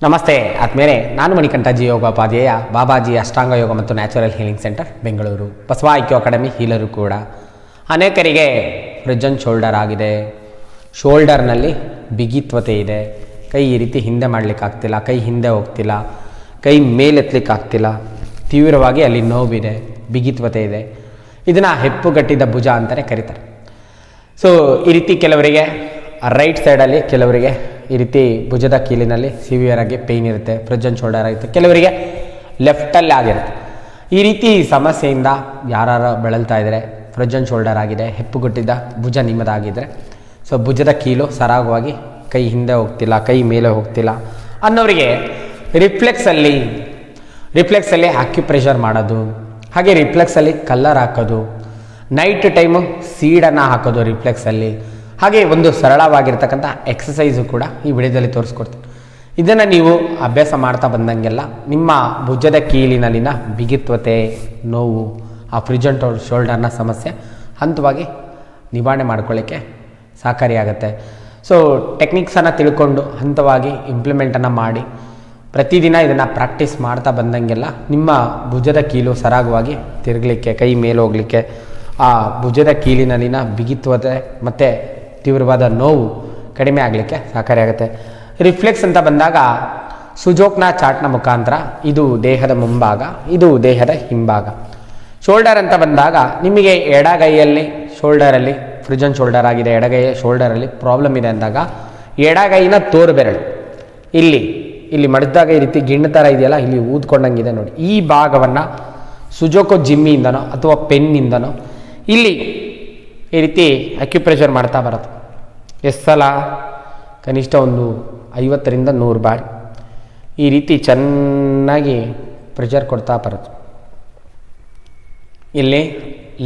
ನಮಸ್ತೆ ಆತ್ಮೇಲೆ ನಾನು ಮಣಿಕಂಠಜಿ ಯೋಗೋಪಾಧ್ಯಾಯ ಬಾಬಾಜಿ ಅಷ್ಟಾಂಗ ಯೋಗ ಮತ್ತು natural healing centre Bengaluru Basava Aikyo academy ಹೀಲರು ಕೂಡ. ಅನೇಕರಿಗೆ ಫ್ರಿಜನ್ ಶೋಲ್ಡರ್ ಆಗಿದೆ, ಶೋಲ್ಡರ್ನಲ್ಲಿ ಬಿಗಿತ್ವತೆ ಇದೆ, ಕೈ ಈ ರೀತಿ ಹಿಂದೆ ಮಾಡಲಿಕ್ಕಾಗ್ತಿಲ್ಲ, ಕೈ ಹಿಂದೆ ಹೋಗ್ತಿಲ್ಲ, ಕೈ ಮೇಲೆತ್ತಲಿಕ್ಕಾಗ್ತಿಲ್ಲ, ತೀವ್ರವಾಗಿ ಅಲ್ಲಿ ನೋವಿದೆ, ಬಿಗಿತ್ವತೆ ಇದೆ. ಇದನ್ನು ಹೆಪ್ಪುಗಟ್ಟಿದ ಭುಜ ಅಂತಲೇ ಕರೀತಾರೆ. ಸೊ ಈ ರೀತಿ ಕೆಲವರಿಗೆ ರೈಟ್ ಸೈಡಲ್ಲಿ, ಕೆಲವರಿಗೆ ಈ ರೀತಿ ಭುಜದ ಕೀಲಿನಲ್ಲಿ ಸಿವಿಯರ್ ಆಗಿ ಪೇಯ್ನ್ ಇರುತ್ತೆ, ಫ್ರಿಜನ್ ಶೋಲ್ಡರ್ ಆಗುತ್ತೆ, ಕೆಲವರಿಗೆ ಲೆಫ್ಟಲ್ಲಿ ಆಗಿರುತ್ತೆ. ಈ ರೀತಿ ಸಮಸ್ಯೆಯಿಂದ ಯಾರು ಬಳಲ್ತಾ ಇದ್ದಾರೆ, ಫ್ರಿಜನ್ ಶೋಲ್ಡರ್ ಆಗಿದೆ, ಹೆಪ್ಪುಗಟ್ಟಿದ ಭುಜ ನಿಮ್ಮದಾಗಿದ್ದರೆ, ಸೊ ಭುಜದ ಕೀಲು ಸರಾಗವಾಗಿ ಕೈ ಹಿಂದೆ ಹೋಗ್ತಿಲ್ಲ, ಕೈ ಮೇಲೆ ಹೋಗ್ತಿಲ್ಲ ಅನ್ನೋರಿಗೆ ರಿಫ್ಲೆಕ್ಸಲ್ಲಿ ಆಕ್ಯುಪ್ರೆಷರ್ ಮಾಡೋದು, ಹಾಗೆ ರಿಫ್ಲೆಕ್ಸಲ್ಲಿ ಕಲ್ಲರ್ ಹಾಕೋದು, ನೈಟ್ ಟೈಮು ಸೀಡನ್ನು ಹಾಕೋದು ರಿಫ್ಲೆಕ್ಸಲ್ಲಿ, ಹಾಗೆ ಒಂದು ಸರಳವಾಗಿರ್ತಕ್ಕಂಥ ಎಕ್ಸಸೈಸು ಕೂಡ ಈ ವಿಡಿಯೋದಲ್ಲಿ ತೋರಿಸ್ಕೊಡ್ತೀನಿ. ಇದನ್ನು ನೀವು ಅಭ್ಯಾಸ ಮಾಡ್ತಾ ಬಂದಂಗೆಲ್ಲ ನಿಮ್ಮ ಭುಜದ ಕೀಲಿನಲ್ಲಿನ ಬಿಗಿತ್ವತೆ, ನೋವು, ಆ ಫ್ರಿಜನ್ ಶೋಲ್ಡರ್ನ ಸಮಸ್ಯೆ ಹಂತವಾಗಿ ನಿವಾರಣೆ ಮಾಡ್ಕೊಳ್ಳಿಕ್ಕೆ ಸಹಕಾರಿಯಾಗುತ್ತೆ. ಸೊ ಟೆಕ್ನಿಕ್ಸನ್ನು ತಿಳ್ಕೊಂಡು ಹಂತವಾಗಿ ಇಂಪ್ಲಿಮೆಂಟನ್ನು ಮಾಡಿ ಪ್ರತಿದಿನ ಇದನ್ನು ಪ್ರಾಕ್ಟೀಸ್ ಮಾಡ್ತಾ ಬಂದಂಗೆಲ್ಲ ನಿಮ್ಮ ಭುಜದ ಕೀಲು ಸರಾಗವಾಗಿ ತಿರುಗಲಿಕ್ಕೆ, ಕೈ ಮೇಲೆ ಹೋಗಲಿಕ್ಕೆ, ಆ ಭುಜದ ಕೀಲಿನಲ್ಲಿನ ಬಿಗಿತ್ವತೆ ಮತ್ತು ತೀವ್ರವಾದ ನೋವು ಕಡಿಮೆ ಆಗಲಿಕ್ಕೆ ಸಹಕಾರಿಯಾಗುತ್ತೆ. ರಿಫ್ಲೆಕ್ಸ್ ಅಂತ ಬಂದಾಗ ಸುಜೋಕ್ನ ಚಾಟ್ನ ಮುಖಾಂತರ ಇದು ದೇಹದ ಮುಂಭಾಗ, ಇದು ದೇಹದ ಹಿಂಭಾಗ. ಶೋಲ್ಡರ್ ಅಂತ ಬಂದಾಗ ನಿಮಗೆ ಎಡಗೈಯಲ್ಲಿ ಶೋಲ್ಡರಲ್ಲಿ ಫ್ರಿಜನ್ ಶೋಲ್ಡರ್ ಆಗಿದೆ, ಎಡಗೈಯ ಶೋಲ್ಡರಲ್ಲಿ ಪ್ರಾಬ್ಲಮ್ ಇದೆ ಅಂದಾಗ ಎಡಗೈನ ತೋರು ಬೆರಳು ಇಲ್ಲಿ ಮಡಿದಾಗ ಈ ರೀತಿ ಗಿಣ್ಣು ಥರ ಇದೆಯಲ್ಲ, ಇಲ್ಲಿ ಊದ್ಕೊಂಡಂಗಿದೆ ನೋಡಿ, ಈ ಭಾಗವನ್ನು ಸುಜೋಕೋ ಜಿಮ್ಮಿಯಿಂದನೋ ಅಥವಾ ಪೆನ್ನಿಂದನೋ ಇಲ್ಲಿ ಈ ರೀತಿ ಅಕ್ಯುಪ್ರೆಷರ್ ಮಾಡ್ತಾ ಬರೋದು. ಎಷ್ಟು ಸಲ? ಕನಿಷ್ಠ ಒಂದು 50ರಿಂದ 100 ಬಾರಿ ಈ ರೀತಿ ಚೆನ್ನಾಗಿ ಪ್ರೆಷರ್ ಕೊಡ್ತಾ ಬರೋದು. ಇಲ್ಲಿ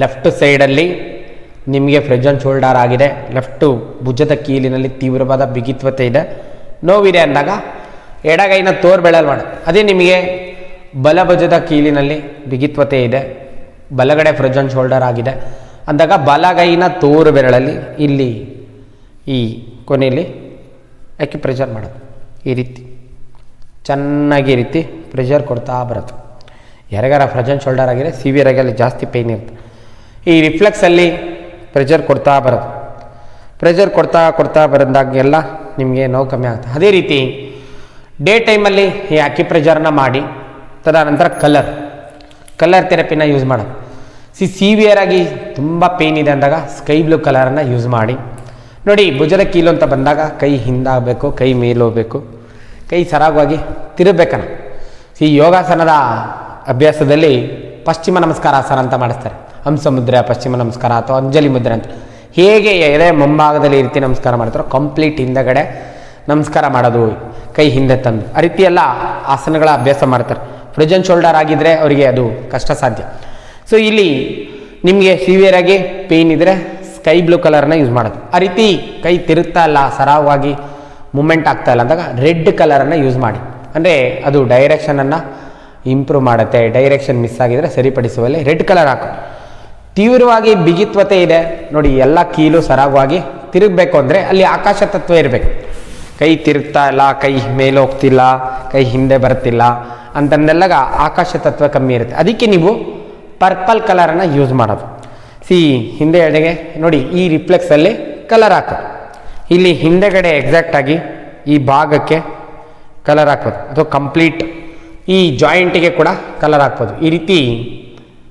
ಲೆಫ್ಟ್ ಸೈಡಲ್ಲಿ ನಿಮಗೆ ಫ್ರಿಜನ್ ಶೋಲ್ಡರ್ ಆಗಿದೆ, ಲೆಫ್ಟು ಭುಜದ ಕೀಲಿನಲ್ಲಿ ತೀವ್ರವಾದ ಬಿಗಿತ್ವತೆ ಇದೆ, ನೋವಿದೆ ಅಂದಾಗ ಎಡಗೈನ ತೋರು ಬೆಳಲ್ ಮಾಡೋದು. ಅದೇ ನಿಮಗೆ ಬಲಭುಜದ ಕೀಲಿನಲ್ಲಿ ಬಿಗಿತ್ವತೆ ಇದೆ, ಬಲಗಡೆ ಫ್ರಿಜನ್ ಶೋಲ್ಡರ್ ಆಗಿದೆ ಅಂದಾಗ ಬಲಗೈನ ತೋರು ಬೆರಳಲ್ಲಿ ಇಲ್ಲಿ ಈ ಕೊನೆಯಲ್ಲಿ ಅಕ್ಯುಪ್ರೆಷರ್ ಮಾಡೋದು. ಈ ರೀತಿ ಚೆನ್ನಾಗಿ ಈ ರೀತಿ ಪ್ರೆಷರ್ ಕೊಡ್ತಾ ಬರೋದು. ಯಾರಿಗಾರ ಫ್ರಿಜನ್ ಶೋಲ್ಡರ್ ಆಗಿದೆ ಸಿವಿಯರ್ ಆಗಿ ಅಲ್ಲಿ ಜಾಸ್ತಿ ಪೇಯ್ನ್ ಇರುತ್ತೆ. ಈ ರಿಫ್ಲೆಕ್ಸಲ್ಲಿ ಪ್ರೆಷರ್ ಕೊಡ್ತಾ ಬರೋದು. ಪ್ರೆಷರ್ ಕೊಡ್ತಾ ಬರೋದಾಗೆಲ್ಲ ನಿಮಗೆ ನೋವು ಕಮ್ಮಿ ಆಗುತ್ತೆ. ಅದೇ ರೀತಿ ಡೇ ಟೈಮಲ್ಲಿ ಈ ಅಕ್ಯುಪ್ರೆಷರ್ನ ಮಾಡಿ ತದನಂತರ ಕಲರ್ ಥೆರಪಿನ ಯೂಸ್ ಮಾಡೋದು. ಸಿವಿಯರ್ ಆಗಿ ತುಂಬ ಪೇಯ್ನ್ ಇದೆ ಅಂದಾಗ ಸ್ಕೈ ಬ್ಲೂ ಕಲರನ್ನು ಯೂಸ್ ಮಾಡಿ ನೋಡಿ. ಭುಜದ ಕೀಲು ಅಂತ ಬಂದಾಗ ಕೈ ಹಿಂದಾಗಬೇಕು, ಕೈ ಮೇಲೆ ಹೋಗಬೇಕು, ಕೈ ಸರಾಗವಾಗಿ ತಿರುಗಬೇಕನ್ನ. ಯೋಗಾಸನದ ಅಭ್ಯಾಸದಲ್ಲಿ ಪಶ್ಚಿಮ ನಮಸ್ಕಾರ ಆಸನ ಅಂತ ಮಾಡಿಸ್ತಾರೆ. ಹಂಸ ಮುದ್ರೆ, ಪಶ್ಚಿಮ ನಮಸ್ಕಾರ ಅಥವಾ ಅಂಜಲಿ ಮುದ್ರೆ ಅಂತ. ಹೇಗೆ ಎದೆ ಮುಂಭಾಗದಲ್ಲಿ ಈ ರೀತಿ ನಮಸ್ಕಾರ ಮಾಡ್ತಾರೋ ಕಂಪ್ಲೀಟ್ ಹಿಂದಗಡೆ ನಮಸ್ಕಾರ ಮಾಡೋದು, ಕೈ ಹಿಂದೆ ತಂದು, ಆ ರೀತಿ ಎಲ್ಲ ಆಸನಗಳ ಅಭ್ಯಾಸ ಮಾಡ್ತಾರೆ. ಫ್ರಿಜನ್ ಶೋಲ್ಡರ್ ಆಗಿದ್ದರೆ ಅವರಿಗೆ ಅದು ಕಷ್ಟ ಸಾಧ್ಯ. ಸೊ ಇಲ್ಲಿ ನಿಮಗೆ ಸಿವಿಯರ್ ಆಗಿ ಪೇಯ್ನ್ ಇದ್ದರೆ ಸ್ಕೈ ಬ್ಲೂ ಕಲರ್ನ ಯೂಸ್ ಮಾಡೋದು. ಆ ರೀತಿ ಕೈ ತಿರುಗ್ತಾ ಇಲ್ಲ, ಸರಾಗವಾಗಿ ಮೂಮೆಂಟ್ ಆಗ್ತಾ ಇಲ್ಲ ಅಂದಾಗ ರೆಡ್ ಕಲರನ್ನು ಯೂಸ್ ಮಾಡಿ. ಅಂದರೆ ಅದು ಡೈರೆಕ್ಷನನ್ನು ಇಂಪ್ರೂವ್ ಮಾಡುತ್ತೆ. ಡೈರೆಕ್ಷನ್ ಮಿಸ್ ಆಗಿದರೆ ಸರಿಪಡಿಸುವಲ್ಲಿ ರೆಡ್ ಕಲರ್ ಹಾಕು. ತೀವ್ರವಾಗಿ ಬಿಗಿತ್ವತೆ ಇದೆ ನೋಡಿ, ಎಲ್ಲ ಕೀಲು ಸರಾಗವಾಗಿ ತಿರುಗಬೇಕು ಅಂದರೆ ಅಲ್ಲಿ ಆಕಾಶ ತತ್ವ ಇರಬೇಕು. ಕೈ ತಿರುಗ್ತಾ ಇಲ್ಲ, ಕೈ ಮೇಲೆ ಹೋಗ್ತಿಲ್ಲ, ಕೈ ಹಿಂದೆ ಬರ್ತಿಲ್ಲ ಅಂತಂದೆಲ್ಲಾಗ ಆಕಾಶ ತತ್ವ ಕಮ್ಮಿ ಇರುತ್ತೆ. ಅದಕ್ಕೆ ನೀವು ಪರ್ಪಲ್ ಕಲರನ್ನು ಯೂಸ್ ಮಾಡೋದು. ಹಿಂದೆ ಎಡೆಗೆ ನೋಡಿ, ಈ ರಿಫ್ಲೆಕ್ಸಲ್ಲಿ ಕಲರ್ ಹಾಕೋದು. ಇಲ್ಲಿ ಹಿಂದೆಗಡೆ ಎಕ್ಸಾಕ್ಟಾಗಿ ಈ ಭಾಗಕ್ಕೆ ಕಲರ್ ಹಾಕೋದು, ಅಥವಾ ಕಂಪ್ಲೀಟ್ ಈ ಜಾಯಿಂಟಿಗೆ ಕೂಡ ಕಲರ್ ಹಾಕ್ಬೋದು. ಈ ರೀತಿ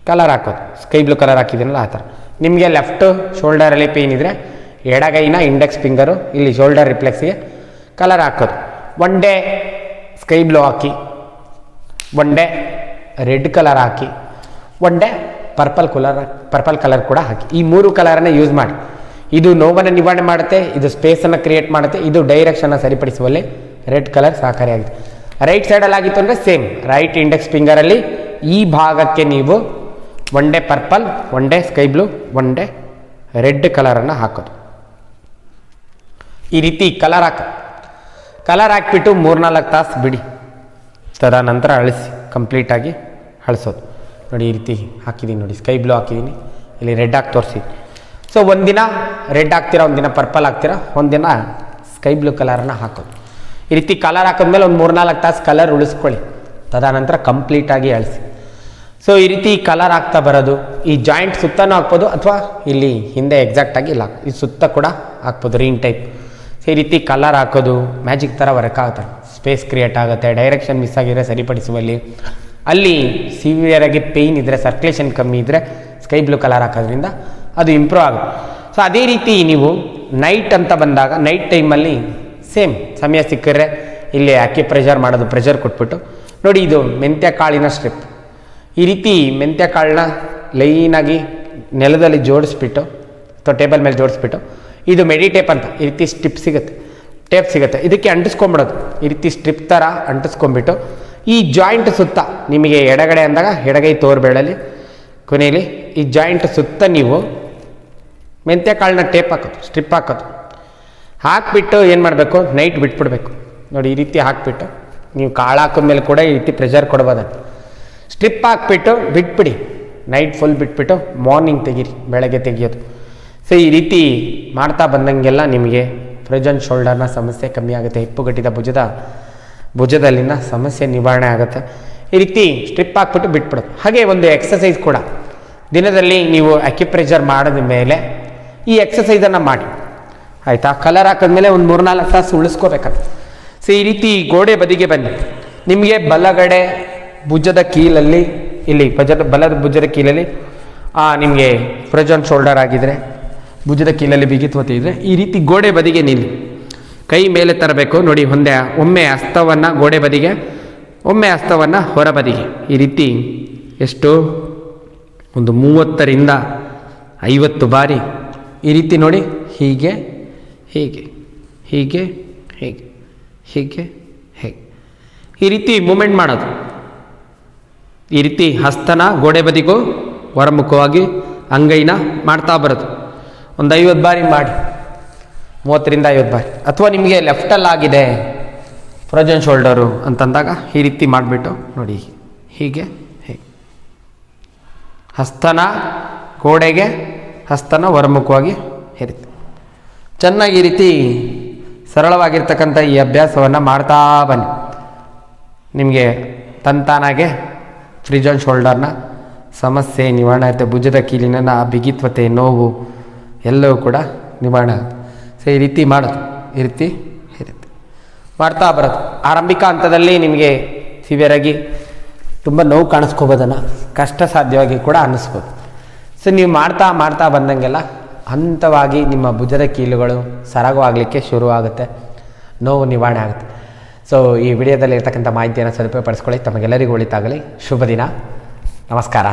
ಕಲರ್ ಹಾಕೋದು. ಸ್ಕೈ ಬ್ಲೂ ಕಲರ್ ಹಾಕಿದ್ದೀನಲ್ಲ ಆ ಥರ. ನಿಮಗೆ ಲೆಫ್ಟ್ ಶೋಲ್ಡರಲ್ಲಿ ಪೇಯ್ನ್ ಇದ್ದರೆ ಎಡಗೈನ ಇಂಡೆಕ್ಸ್ ಫಿಂಗರು ಇಲ್ಲಿ ಶೋಲ್ಡರ್ ರಿಫ್ಲೆಕ್ಸಿಗೆ ಕಲರ್ ಹಾಕೋದು. ಒನ್ ಡೇ ಸ್ಕೈ ಬ್ಲೂ ಹಾಕಿ, ಒನ್ ಡೇ ರೆಡ್ ಕಲರ್ ಹಾಕಿ, ಒನ್ ಡೇ ಪರ್ಪಲ್ ಕಲರ್ ಕೂಡ ಹಾಕಿ. ಈ 3 ಕಲರನ್ನು ಯೂಸ್ ಮಾಡಿ. ಇದು ನೋವನ್ನು ನಿವಾರಣೆ ಮಾಡುತ್ತೆ, ಇದು ಸ್ಪೇಸನ್ನು ಕ್ರಿಯೇಟ್ ಮಾಡುತ್ತೆ, ಇದು ಡೈರೆಕ್ಷನ್ನ ಸರಿಪಡಿಸುವಲ್ಲಿ ರೆಡ್ ಕಲರ್ ಸಹಕಾರಿಯಾಗಿದೆ. ರೈಟ್ ಸೈಡಲ್ಲಿ ಆಗಿತ್ತು ಅಂದರೆ ಸೇಮ್, ರೈಟ್ ಇಂಡೆಕ್ಸ್ ಫಿಂಗರಲ್ಲಿ ಈ ಭಾಗಕ್ಕೆ ನೀವು one day purple, one day sky blue, one day red ಕಲರನ್ನು ಹಾಕೋದು. ಈ ರೀತಿ ಕಲರ್ ಹಾಕಿಬಿಟ್ಟು 3-4 ತಾಸು ಬಿಡಿ, ತದನಂತರ ಅಳಿಸಿ, ಕಂಪ್ಲೀಟಾಗಿ ಅಳಿಸೋದು ನೋಡಿ. ಈ ರೀತಿ ಹಾಕಿದ್ದೀನಿ ನೋಡಿ, ಸ್ಕೈ ಬ್ಲೂ ಹಾಕಿದ್ದೀನಿ, ಇಲ್ಲಿ ರೆಡ್ ಹಾಕಿ ತೋರಿಸಿ. ಸೊ ಒಂದಿನ ರೆಡ್ ಹಾಕ್ತೀರಾ, ಒಂದಿನ ಪರ್ಪಲ್ ಹಾಕ್ತೀರಾ, ಒಂದಿನ ಸ್ಕೈ ಬ್ಲೂ ಕಲರನ್ನು ಹಾಕೋದು. ಈ ರೀತಿ ಕಲರ್ ಹಾಕಿದ್ಮೇಲೆ ಒಂದು 3-4 ತಾಸು ಕಲರ್ ಉಳಿಸ್ಕೊಳ್ಳಿ, ತದನಂತರ ಕಂಪ್ಲೀಟಾಗಿ ಅಳಿಸಿ. ಸೊ ಈ ರೀತಿ ಕಲರ್ ಆಗ್ತಾ ಬರೋದು, ಈ ಜಾಯಿಂಟ್ ಸುತ್ತನೂ ಹಾಕ್ಬೋದು ಅಥವಾ ಇಲ್ಲಿ ಹಿಂದೆ ಎಕ್ಸಾಕ್ಟಾಗಿ ಇಲ್ಲ ಈ ಸುತ್ತ ಕೂಡ ಹಾಕ್ಬೋದು, ರಿಂಗ್ ಟೈಪ್. ಸೊ ಈ ರೀತಿ ಕಲರ್ ಹಾಕೋದು ಮ್ಯಾಜಿಕ್ ಥರ ವರ್ಕ್ ಆಗುತ್ತೆ, ಸ್ಪೇಸ್ ಕ್ರಿಯೇಟ್ ಆಗುತ್ತೆ. ಡೈರೆಕ್ಷನ್ ಮಿಸ್ ಆಗಿದ್ರೆ ಸರಿಪಡಿಸುವಲ್ಲಿ, ಅಲ್ಲಿ ಸಿವಿಯರಾಗಿ ಪೇಯ್ನ್ ಇದ್ದರೆ, ಸರ್ಕ್ಯುಲೇಷನ್ ಕಮ್ಮಿ ಇದ್ದರೆ ಸ್ಕೈ ಬ್ಲೂ ಕಲರ್ ಹಾಕೋದ್ರಿಂದ ಅದು ಇಂಪ್ರೂವ್ ಆಗುತ್ತೆ. ಸೊ ಅದೇ ರೀತಿ ನೀವು ನೈಟ್ ಅಂತ ಬಂದಾಗ ನೈಟ್ ಟೈಮಲ್ಲಿ ಸೇಮ್ ಸಮಯ ಸಿಕ್ಕಿದ್ರೆ ಇಲ್ಲಿ ಅಕ್ಯುಪ್ರೆಷರ್ ಮಾಡೋದು, ಪ್ರೆಷರ್ ಕೊಟ್ಬಿಟ್ಟು ನೋಡಿ, ಇದು ಮೆಂತ್ಯ ಕಾಳಿನ ಸ್ಟ್ರಿಪ್. ಈ ರೀತಿ ಮೆಂತ್ಯ ಕಾಳನ್ನ ಲೈನಾಗಿ ನೆಲದಲ್ಲಿ ಜೋಡಿಸ್ಬಿಟ್ಟು ಅಥವಾ ಟೇಬಲ್ ಮೇಲೆ ಜೋಡಿಸ್ಬಿಟ್ಟು, ಇದು ಮೆಡಿಟೇಪ್ ಅಂತ ಈ ರೀತಿ ಸ್ಟ್ರಿಪ್ ಸಿಗುತ್ತೆ, ಟೇಪ್ ಸಿಗುತ್ತೆ, ಇದಕ್ಕೆ ಅಂಟಿಸ್ಕೊಂಬಿಡೋದು. ಈ ರೀತಿ ಸ್ಟ್ರಿಪ್ ಥರ ಅಂಟಿಸ್ಕೊಂಡ್ಬಿಟ್ಟು ಈ ಜಾಯಿಂಟ್ ಸುತ್ತ ನಿಮಗೆ ಎಡಗಡೆ ಅಂದಾಗ ಎಡಗೈ ತೋರ್ಬೇಳಲ್ಲಿ ಕೊನೆಯಲ್ಲಿ ಈ ಜಾಯಿಂಟ್ ಸುತ್ತ ನೀವು ಮೆಂತ್ಯ ಕಾಳನ್ನ ಟೇಪ್ ಹಾಕೋದು, ಸ್ಟ್ರಿಪ್ ಹಾಕೋದು. ಹಾಕ್ಬಿಟ್ಟು ಏನು ಮಾಡಬೇಕು, ನೈಟ್ ಬಿಟ್ಬಿಡ್ಬೇಕು. ನೋಡಿ ಈ ರೀತಿ ಹಾಕ್ಬಿಟ್ಟು ನೀವು ಕಾಳು ಹಾಕಿದ್ಮೇಲೆ ಕೂಡ ಈ ರೀತಿ ಪ್ರೆಷರ್ ಕೊಡ್ಬೋದು. ಸ್ಟ್ರಿಪ್ ಹಾಕ್ಬಿಟ್ಟು ಬಿಟ್ಬಿಡಿ, ನೈಟ್ ಫುಲ್ ಬಿಟ್ಬಿಟ್ಟು ಮಾರ್ನಿಂಗ್ ತೆಗೀರಿ, ಬೆಳಗ್ಗೆ ತೆಗಿಯೋದು. ಸೊ ಈ ರೀತಿ ಮಾಡ್ತಾ ಬಂದಂಗೆಲ್ಲ ನಿಮಗೆ ಫ್ರೋಜನ್ ಶೋಲ್ಡರ್ನ ಸಮಸ್ಯೆ ಕಮ್ಮಿ ಆಗುತ್ತೆ, ಹಿಪ್ಪುಗಟ್ಟಿದ ಭುಜದಲ್ಲಿನ ಸಮಸ್ಯೆ ನಿವಾರಣೆ ಆಗುತ್ತೆ. ಈ ರೀತಿ ಸ್ಟ್ರಿಪ್ ಹಾಕ್ಬಿಟ್ಟು ಬಿಟ್ಬಿಡೋದು. ಹಾಗೆ ಒಂದು ಎಕ್ಸಸೈಸ್ ಕೂಡ ದಿನದಲ್ಲಿ ನೀವು ಅಕ್ಯುಪ್ರೆಷರ್ ಮಾಡಿದ ಮೇಲೆ ಈ ಎಕ್ಸಸೈಸನ್ನು ಮಾಡಿ, ಆಯಿತಾ. ಕಲರ್ ಹಾಕಿದ್ಮೇಲೆ ಒಂದು 3-4 ತಾಸು ಉಳಿಸ್ಕೋಬೇಕಾಗ್ತದೆ. ಸೊ ಈ ರೀತಿ ಗೋಡೆ ಬದಿಗೆ ಬನ್ನಿ, ನಿಮಗೆ ಬಲಗಡೆ ಭುಜದ ಕೀಲಲ್ಲಿ, ಇಲ್ಲಿ ಬಲದ ಭುಜದ ಕೀಲಲ್ಲಿ ನಿಮಗೆ ಫ್ರೋಜನ್ ಶೋಲ್ಡರ್ ಆಗಿದ್ರೆ, ಭುಜದ ಕೀಲಲ್ಲಿ ಬಿಗಿತ್ವತೆ ಇದ್ದರೆ ಈ ರೀತಿ ಗೋಡೆ ಬದಿಗೆ ನಿಲ್ಲಿ, ಕೈ ಮೇಲೆ ತರಬೇಕು. ನೋಡಿ, ಒಮ್ಮೆ ಹಸ್ತವನ್ನು ಗೋಡೆ ಬದಿಗೆ, ಒಮ್ಮೆ ಹಸ್ತವನ್ನು ಹೊರ ಬದಿಗೆ. ಈ ರೀತಿ ಎಷ್ಟು ಒಂದು 30ರಿಂದ 50 ಬಾರಿ ಈ ರೀತಿ ನೋಡಿ, ಹೀಗೆ ಹೀಗೆ ಹೀಗೆ ಹೀಗೆ ಹೀಗೆ ಹೇಗೆ ಈ ರೀತಿ ಮೂಮೆಂಟ್ ಮಾಡೋದು. ಈ ರೀತಿ ಹಸ್ತನ ಗೋಡೆ ಬದಿಗೂ ಹೊರಮುಖವಾಗಿ ಅಂಗೈನ ಮಾಡ್ತಾ ಬರೋದು. ಒಂದು 50 ಬಾರಿ ಮಾಡಿ, 30ರಿಂದ 50 ಬಾರಿ. ಅಥವಾ ನಿಮಗೆ ಲೆಫ್ಟಲ್ಲಾಗಿದೆ ಫ್ರೋಜನ್ ಶೋಲ್ಡರು ಅಂತಂದಾಗ ಈ ರೀತಿ ಮಾಡಿಬಿಟ್ಟು ನೋಡಿ, ಹೀಗೆ ಹೇಗೆ ಹಸ್ತನ ಗೋಡೆಗೆ, ಹಸ್ತನ ಹೊರಮುಖವಾಗಿ ಇರುತ್ತೆ. ಚೆನ್ನಾಗಿ ಈ ರೀತಿ ಸರಳವಾಗಿರ್ತಕ್ಕಂಥ ಈ ಅಭ್ಯಾಸವನ್ನು ಮಾಡ್ತಾ ಬನ್ನಿ. ನಿಮಗೆ ತಂತಾನಾಗೆ ಫ್ರೋಜನ್ ಶೋಲ್ಡರ್ನ ಸಮಸ್ಯೆ ನಿವಾರಣೆ ಆಗುತ್ತೆ. ಭುಜದ ಕೀಲಿನ ಬಿಗಿತ್ವತೆ, ನೋವು ಎಲ್ಲವೂ ಕೂಡ ನಿವಾರಣೆ ಆಗುತ್ತೆ. ಸೊ ಈ ರೀತಿ ಮಾಡೋದು, ಈ ರೀತಿ ಇರುತ್ತೆ ಮಾಡ್ತಾ ಬರೋದು. ಆರಂಭಿಕ ಹಂತದಲ್ಲಿ ನಿಮಗೆ ಸಿವಿಯರಾಗಿ ತುಂಬ ನೋವು ಕಾಣಿಸ್ಕೋಬೋದನ್ನು, ಕಷ್ಟ ಸಾಧ್ಯವಾಗಿ ಕೂಡ ಅನ್ನಿಸ್ಬೋದು. ಸೊ ನೀವು ಮಾಡ್ತಾ ಮಾಡ್ತಾ ಬಂದಂಗೆಲ್ಲ ಹಂತವಾಗಿ ನಿಮ್ಮ ಭುಜದ ಕೀಲುಗಳು ಸರಾಗವಾಗಲಿಕ್ಕೆ ಶುರುವಾಗುತ್ತೆ, ನೋವು ನಿವಾರಣೆ ಆಗುತ್ತೆ. ಸೊ ಈ ವಿಡಿಯೋದಲ್ಲಿ ಇರ್ತಕ್ಕಂಥ ಮಾಹಿತಿಯನ್ನು ಸದುಪಯೋಗಪಡಿಸ್ಕೊಳ್ಳಿ. ತಮಗೆಲ್ಲರಿಗೂ ಒಳಿತಾಗಲಿ. ಶುಭ ದಿನ. ನಮಸ್ಕಾರ.